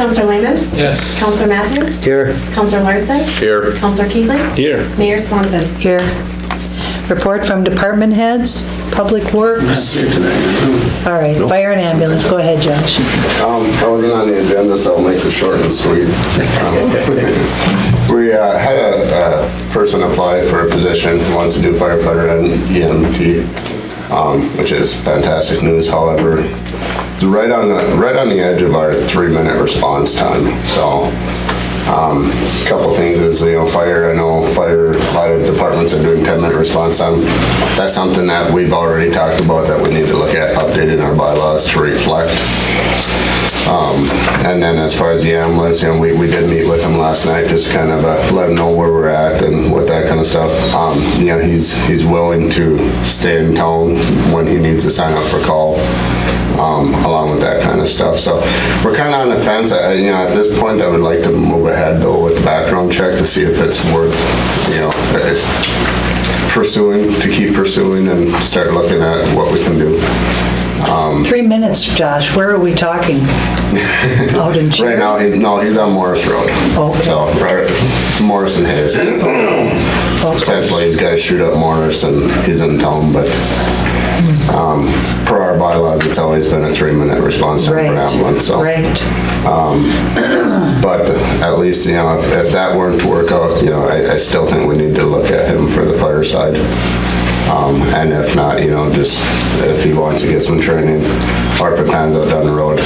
Counselor Lehman? Yes. Counselor Matthew? Here. Counselor Larson? Here. Counselor Keithley? Here. Mayor Swanson? Here. Report from department heads, Public Works. All right, fire and ambulance. Go ahead, Josh. I wasn't on the agenda, so I'll make it short and sweet. We had a person apply for a position who wants to do firefighter and EMT, which is fantastic news. However, it's right on the edge of our 3-minute response time. So, a couple things is, fire, I know fire, a lot of departments are doing 10-minute response time. That's something that we've already talked about that we need to look at updating our bylaws to reflect. And then as far as the ambulance, we did meet with him last night, just kind of let him know where we're at and with that kind of stuff. He's willing to stay in town when he needs to sign up for call, along with that kind of stuff. So we're kind of on the fence. At this point, I would like to move ahead though with the background check to see if it's worth, keep pursuing and start looking at what we can do. 3 minutes, Josh. Where are we talking? Out in Cherry? Right now, he's on Morris Road. Okay. So, Morris and Hayes. Essentially, he's got to shoot up Morris and he's in town, but per our bylaws, it's always been a 3-minute response time for ambulance. So. Right. But at least, if that weren't to work out, I still think we need to look at him for the fire side. And if not, just if he wants to get some training, or if it pans out down the road,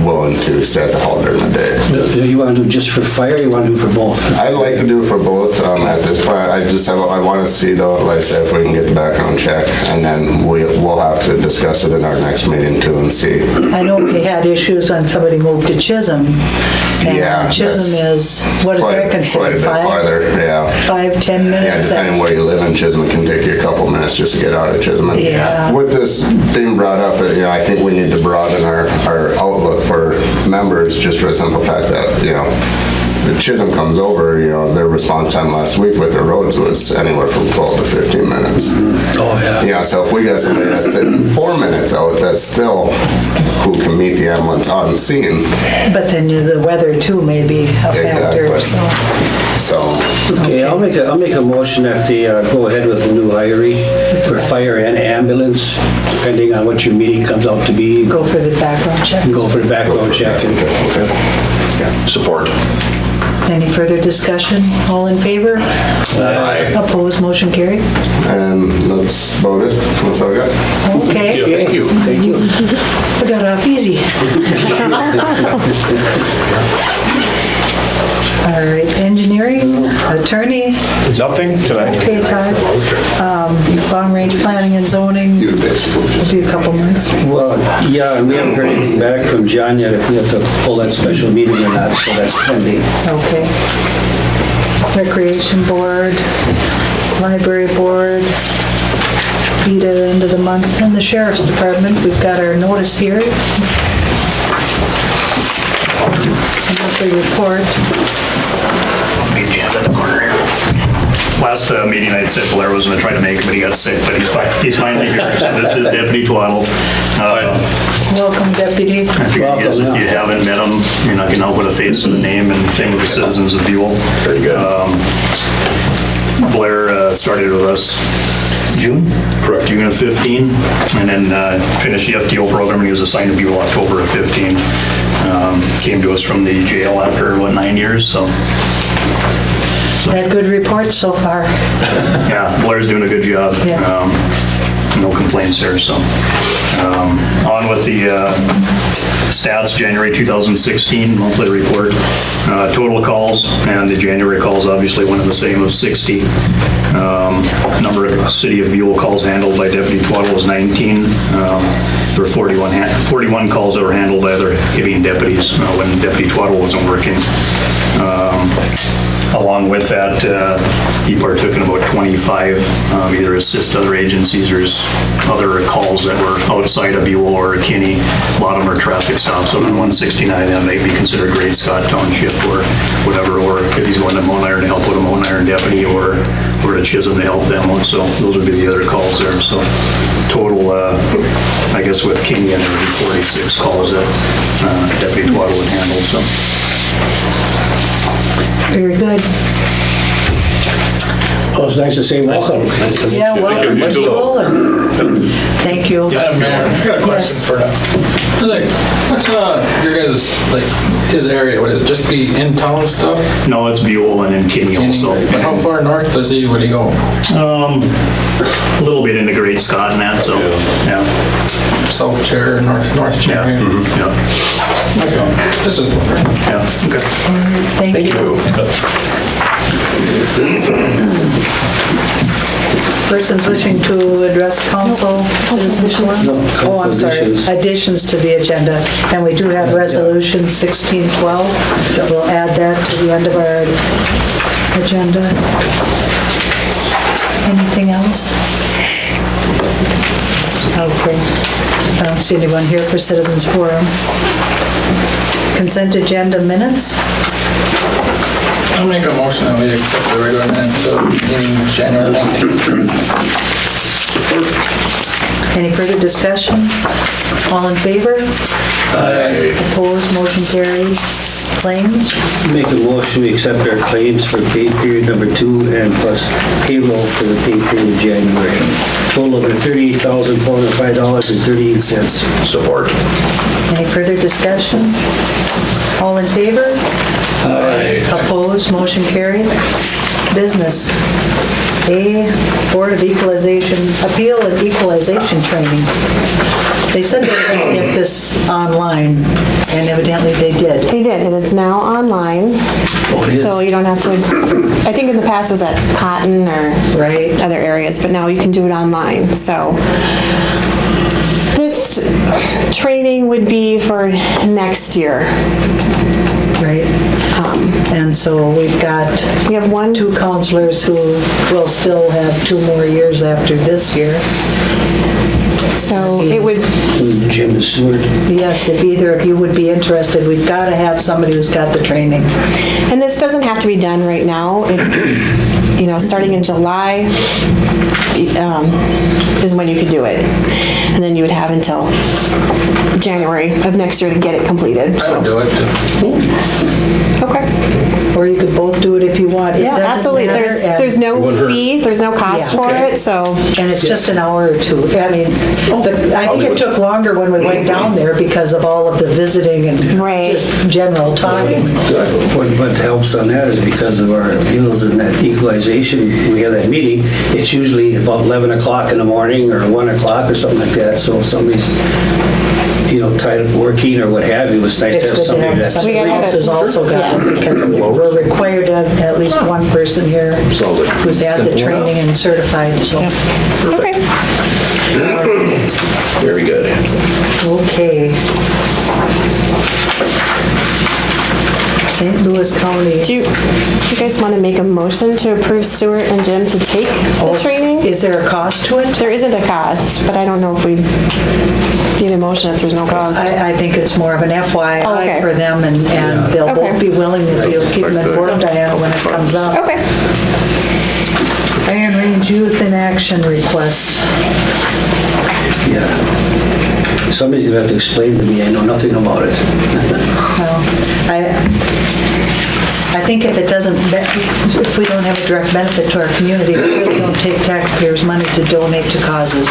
willing to stay at the hall during the day. You want to do just for fire, or you want to do for both? I'd like to do it for both. At this point, I want to see though, like I said, if we can get the background check, and then we'll have to discuss it in our next meeting too and see. I know we had issues on somebody moved to Chisholm. And Yeah, Chisholm is, what is that quite a considered? bit farther, yeah. 5-10 minutes? Yeah, depending where you live in Chisholm, it can take you a couple minutes just to get out of Chisholm. And Yeah. with this being brought up, I think we need to broaden our outlook for members, just for the simple fact that, if Chisholm comes over, their response time last week with their roads was anywhere from 12 to 15 minutes. Oh, yeah. So if we got somebody that's sitting 4 minutes out, that's still who can meet the ambulance on scene. But then the weather too may be a factor, Exactly. So. Okay, I'll make a motion that they go ahead with the new hiree for fire and ambulance, depending on what your meeting comes out to be. Go for the background check. Go for the background check. Support. Any further discussion? All in favor? Aye. Opposed, motion carried. And that's about it. That's all I got. Okay. Thank you. Thank you. I got off easy. All right, engineering, attorney. Nothing tonight. Okay, Todd. Long range planning and zoning, Do this. we'll do a couple months. Well, yeah, and we haven't heard anything back from John yet, if we have to pull that special meeting or not, so that's pending. Okay. Recreation board, library board, VITA end of the month, and the sheriff's department, we've got our notice here. Monthly report. Meet you in the corner here. Last meeting I had said Blair was going to try to make it, but he got sick, but he's finally here. So this is Deputy Twaddle. Welcome, deputy. I figured you guys, if you haven't met him, you're not going to know what a face of the name, and same with the citizens of Buhl. Very good. Blair started with us June? Correct. June of 15, and then finished the FTO program, and he was assigned to Buhl October of 15. Came to us from the jail after, 9 years, so. Had good reports so far. Yeah, Blair's doing a good job. Yeah. No complaints there, so. On with the stats, January 2016 monthly report. Total calls, and the January calls obviously one of the same of 60. Number of City of Buhl calls handled by Deputy Twaddle was 19. There were 41 calls that were handled by other Hibbing deputies when Deputy Twaddle wasn't working. Along with that, he partook in about 25 either assist other agencies or other calls that were outside of Buhl or Kinney. A lot of them are traffic stops. So in 169, that may be considered Great Scott Township or whatever, or if he's going to Mount Iron to help with a Mount Iron deputy or or to Chisholm to help them out, so those would be the other calls there, so total, I guess with Kenyon, there would be 46 calls that Deputy Twaddle would handle, so. Very good. Well, it's nice to say welcome. Yeah, welcome to Buhl. Thank you. Madam Mayor, I got a question for what's your guys' his area? Would it just be in town stuff? No, it's Buhl and then Kenyon also. But how far north would he go? A little bit into Great Scott and that, so, yeah. South Chair, North Chair? Yeah, yeah, Okay, this is wondering. yeah, okay. Thank you. Persons wishing to address council, citizens forum? No, Oh, I'm sorry, additions. additions to the agenda. And we do have resolution 1612. We'll add that to the end of our agenda. Anything else? Okay. I don't see anyone here for citizens forum. Consent agenda minutes? I'll make a motion that we accept the regular minutes of meeting January 19th. Any further discussion? All in favor? Aye. Opposed, motion carries. Claims? Make a motion, we accept our claims for pay period number 2 and plus payroll for the pay period of January. Total of $38,405.38. Support. Any further discussion? All in favor? Aye. Opposed, motion carried. Business. A, Board of Equalization, Appeal and Equalization Training. They said they were going to get this online, and evidently they did. They did. It is now online. Oh, it is? So you don't have to, I think in the past it was at Cotton or Right. other areas, but now you can do it online. So this training would be for next year. Right. And so we've got We have two counselors who will still have 2 more years after this year. So it would, Jim and Stewart. Yes, if either of you would be interested, we've got to have somebody who's got the training. and this doesn't have to be done right now. You know, starting in July is when you could do it. And then you would have until January of next year to get it completed. I would do it. Okay. Or you could both do it if you want. It Yeah, doesn't absolutely. matter, and- There's no fee, there's no cost Yeah. for it, so. And it's just an hour or two. I mean, I think it took longer when we went down there because of all of the visiting and Right. just general talking. What helps on that is because of our appeals and that equalization, we have that meeting, it's usually about 11 o'clock in the morning or 1 o'clock or something like that, so if somebody's, tied up working or what have you, it's nice to It's have good to somebody have that's somebody gotta have else it. who's also got Yeah. it because we're required to have at least one person here who's had the training and certified, so. Okay. Very good. Okay. St. Louis County. Do you guys want to make a motion to approve Stuart and Jim to take the training? Is there a cost to it? There isn't a cost, but I don't know if we need a motion if there's no cost. I think it's more of an Oh, okay. FYI for them, and they'll Okay. both be willing, if you'll keep them informed, Diana, when it comes up. Okay. Iron Range Youth in Action request. Yeah. Somebody's gonna have to explain to me, I know nothing about it. Well, I think if it doesn't, if we don't have a direct benefit to our community, we really don't take taxpayers' money to donate to causes.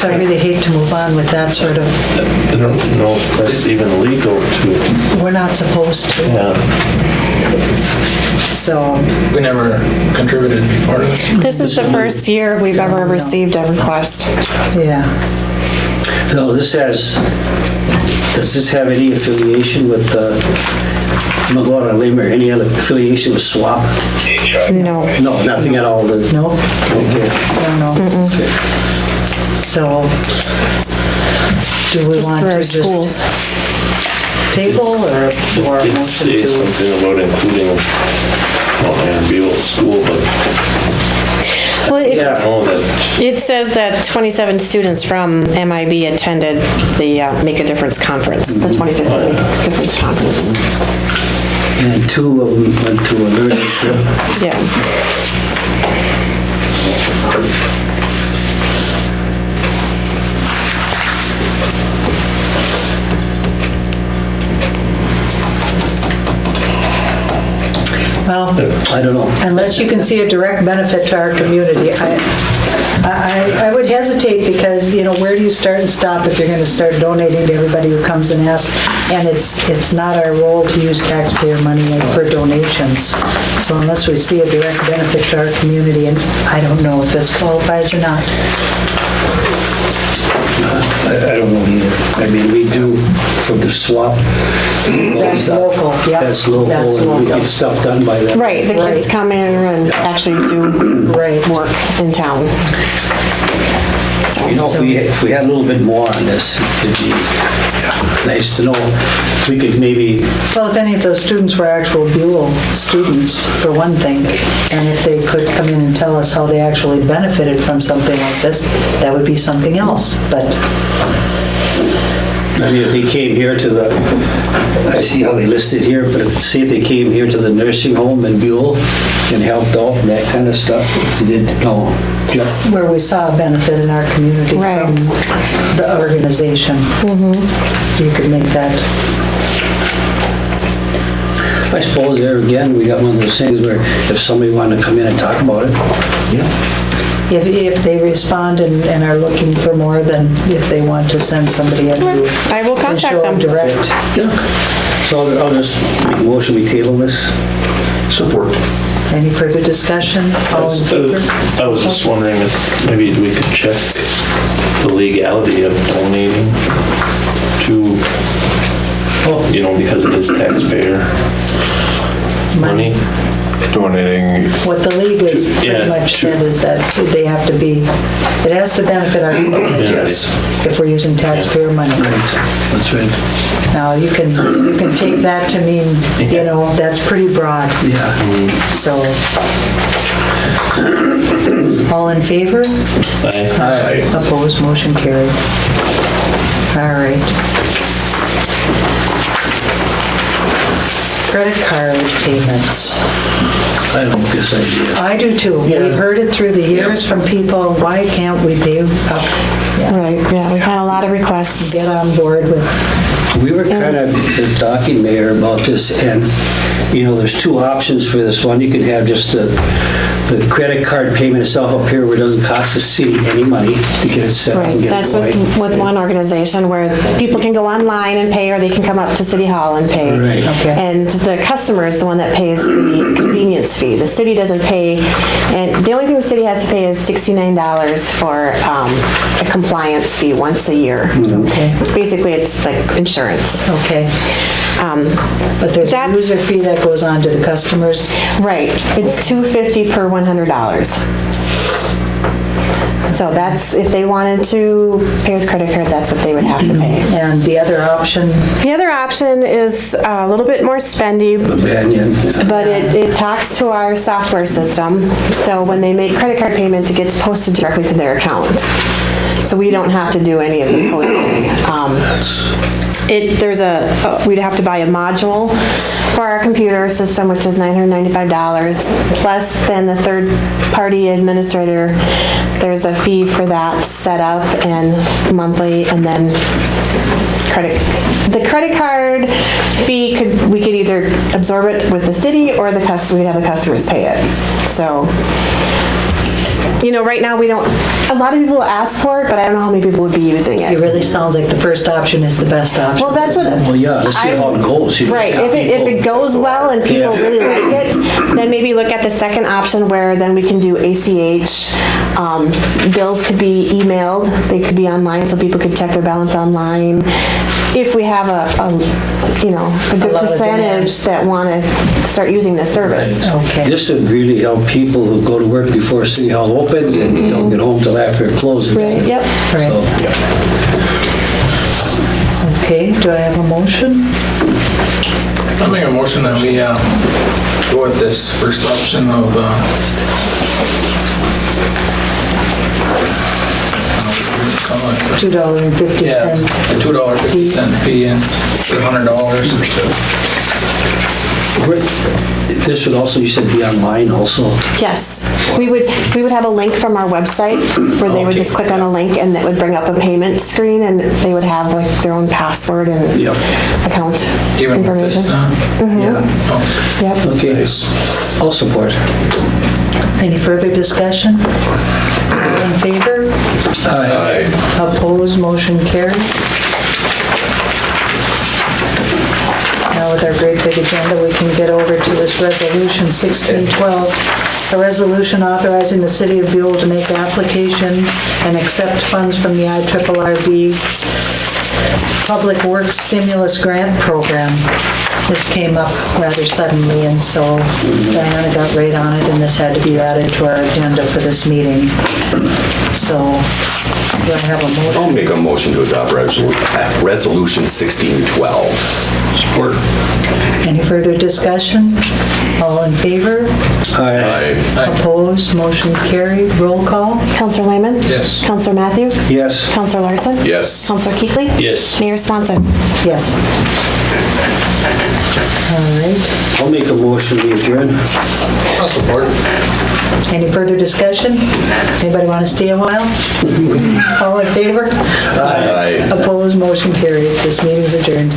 So I really hate to move on with that sort of, I don't know if that's even legal to, we're not supposed to, yeah. so. We never contributed before. This is the first year we've ever received a request. Yeah. So does this have any affiliation with, I'm not going on a limb, or any other affiliation with SWAP? No. No, nothing at all. Nope, Okay. no. So, do we Just want through to our schools. just table or a Did motion say to? something about including, Ann Buhl School, but Well, I know that it says that 27 students from MIV attended the Make a Difference Conference, the 25th Make a Difference Conference. And 2 of them went to a learning trip. Yeah. Well, I don't know. unless you can see a direct benefit to our community, I would hesitate because, where do you start and stop if you're going to start donating to everybody who comes and asks? And it's not our role to use taxpayer money for donations. So unless we see a direct benefit to our community, and I don't know if this qualifies or not. I don't know either. I mean, we do for the swap. That's local, yeah. That's local, That's and we local. get stuff done by them. Right, the kids Right. come in and actually do Right. work in town. If we had a little bit more on this, it'd be nice to know. We could maybe, Well, if any of those students were actual Buhl students, for one thing, and if they could come in and tell us how they actually benefited from something like this, that would be something else. But I mean, if they came here to the, I see how they listed here, but see if they came here to the nursing home in Buhl and helped out and that kind of stuff, if they did, where we saw a benefit in our community Right. from the organization, you could make that. I suppose there again, we got one of those things where if somebody wanted to come in and talk about it, If they respond and are looking for more than if they want to send somebody in who I will can contact show them them. direct. So I'll just make a motion, we table this. Support. Any further discussion? All in favor? I was just wondering if maybe we could check the legality of donating to, because it is taxpayer money. Donating, What the league has pretty Yeah, much sure. said is that they have to be, it has to benefit our community Yes. if we're using taxpayer money. That's right. Now, you can take that to mean, that's pretty broad, Yeah. so. All in favor? Aye. Opposed, motion carried. All right. Credit card payments. I like this idea. I do too. We've heard it through the years from people, why can't we pay up? Yeah. Right, yeah, we've had a lot of requests. Get on board with, We were kind of talking, Mayor, about this, and, there's two options for this one. You can have just the credit card payment itself up here where it doesn't cost the city any money to get it set up Right, and get it that's going. with one organization where people can go online and pay, or they can come up to City Hall and pay. Right. Okay. And the customer is the one that pays the convenience fee. The city doesn't pay, and the only thing the city has to pay is $69 for a compliance fee once a year. okay, Basically, it's like insurance. okay. But there's a That's- user fee that goes on to the customers. Right, it's $250 per $100. So that's, if they wanted to pay with credit card, that's what they would have to pay. And the other option, The other option is a little bit more spendy, Banyan. but it talks to our software system. So when they make credit card payments, it gets posted directly to their account. So we don't have to do any of the posting. We'd have to buy a module for our computer system, which is $995, plus then the third-party administrator, there's a fee for that set up and monthly, and then the credit card fee, we could either absorb it with the city or we'd have the customers pay it. So, right now we don't, a lot of people ask for it, but I don't know how many people would be using it. it really sounds like the first option is the best option. Well, that's what. Well, yeah, let's see how it goes. Right, if it goes well and people really like it, then maybe look at the second option where then we can do ACH. Bills could be emailed, they could be online, so people could check their balance online. If we have a good lot of percentage demand. that want to start using this service. Okay. This would really help people who go to work before City Hall opens and don't get home till after it closes. Right, yep. Right. So, Okay, do I have a motion? I'll make a motion that we go with this first option of $2.50. the $2.50 fee and $100. This would also, you said, be online also? Yes, we would have a link from our website where they would just click on a link and it would bring up a payment screen and they would have like their own password and Yep. account Even with information. this, Yeah. oh, Yep. Okay, I'll support. Any further discussion? All in favor? Aye. Opposed, motion carried. Now with our great big agenda, we can get over to this resolution 1612, a resolution authorizing the city of Buhl to make application and accept funds from the IRRB Public Works Stimulus Grant Program. This came up rather suddenly, and so Diana got right on it, and this had to be added to our agenda for this meeting. So, do I have a motion? I'll make a motion to adopt resolution 1612. support. Any further discussion? All in favor? Aye. Opposed? Motion carried. Roll call? Counselor Lehman? Yes. Counselor Matthew? Yes. Counselor Larson? Yes. Counselor Keithley? Yes. Mayor Swanson? Yes. All right. I'll make a motion to adjourn. I'll support. Any further discussion? Anybody want to stay a while? All in favor? Aye. Opposed? Motion carried. This meeting is adjourned.